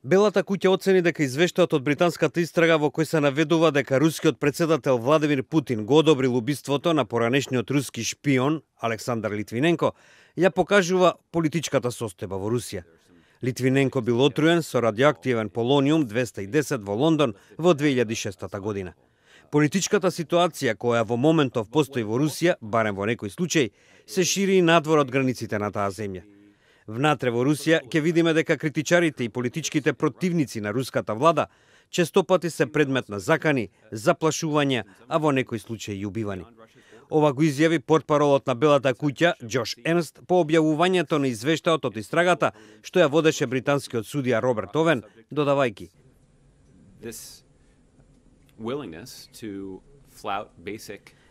Белата куќа оцени дека извештајот од британската истрага во кој се наведува дека рускиот председател Владимир Путин го одобрил убиството на поранешниот руски шпион Александар Литвиненко ја покажува политичката состојба во Русија. Литвиненко бил отруен со радиоактивен полониум-210 во Лондон во 2006 година. Политичката ситуација која во моментов постои во Русија, барем во некој случај, се шири и надвор од границите на таа земја. Внатре во Русија ќе видиме дека критичарите и политичките противници на руската влада честопати се предмет на закани, заплашувања, а во некој случај и убивани. Ова го изјави портпаролот на Белата куќа Џош Ернст по објавувањето на извештајот од истрагата што ја водеше британскиот судија Роберт Овен, додавајќи: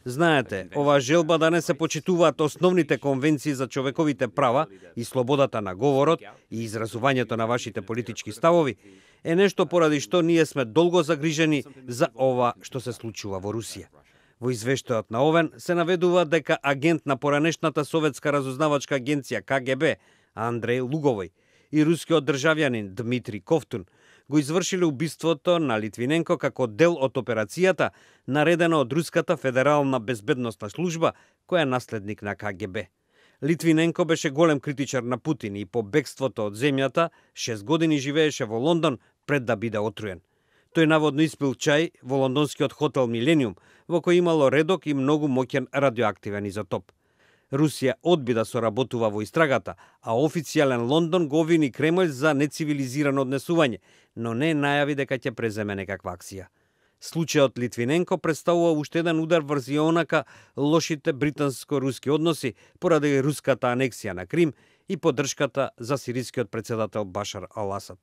Знаете, оваа желба да не се почитуваат основните конвенции за човековите права и слободата на говорот и изразувањето на вашите политички ставови е нешто поради што ние сме долго загрижени за ова што се случува во Русија. Во извештајот на Овен се наведува дека агент на поранешната советска разузнавачка агенција КГБ Андреј Луговој и рускиот државјанин Дмитрий Ковтун го извршиле убиството на Литвиненко како дел од операцијата наредена од Руската федерална безбедносна служба, која е наследник на КГБ. Литвиненко беше голем критичар на Путин и по бегството од земјата 6 години живееше во Лондон пред да биде отруен. Тој наводно испил чај во лондонскиот хотел Милениум, во кој имало редок и многу моќен радиоактивен изотоп. Русија одби да соработува во истрагата, а официјален Лондон го обвини Кремљ за нецивилизирано однесување, но не најави дека ќе преземе некаква акција. Случајот Литвиненко представува уште еден удар врз онака лошите британско-руски односи поради руската анексија на Крим и поддршката за сирискиот председател Башар ал-Асад.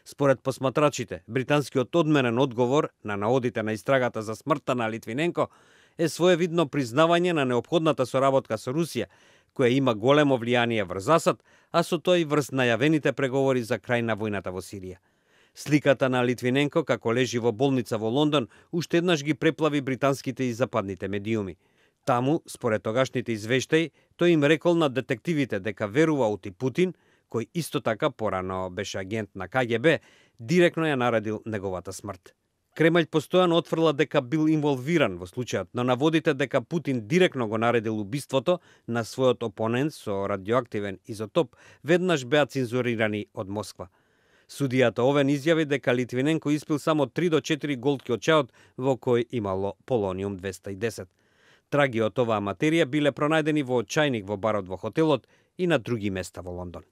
Според посматрачите, британскиот одменен одговор на наодите на истрагата за смртта на Литвиненко е своевидно признавање на неопходната соработка со Русија, која има големо влијание врз Асад, а со тоа и врз најавените преговори за крај на војната во Сирија. Сликата на Литвиненко како лежи во болница во Лондон уште еднаш ги преплави британските и западните медиуми. Таму, според тогашните извештаи, тој им рекол на детективите дека верува ути Путин, кој исто така порано беше агент на КГБ, директно ја наредил неговата смрт. Кремљ постојано отфрла дека бил инволвиран во случајот, но наводите дека Путин директно го наредил убиството на својот опонент со радиоактивен изотоп веднаш беа цензурирани од Москва. Судијата Овен изјави дека Литвиненко испил само 3 до 4 голтки од чајот во кој имало полониум-210. Траги од оваа материја биле пронајдени во чајник во барот во хотелот и на други места во Лондон.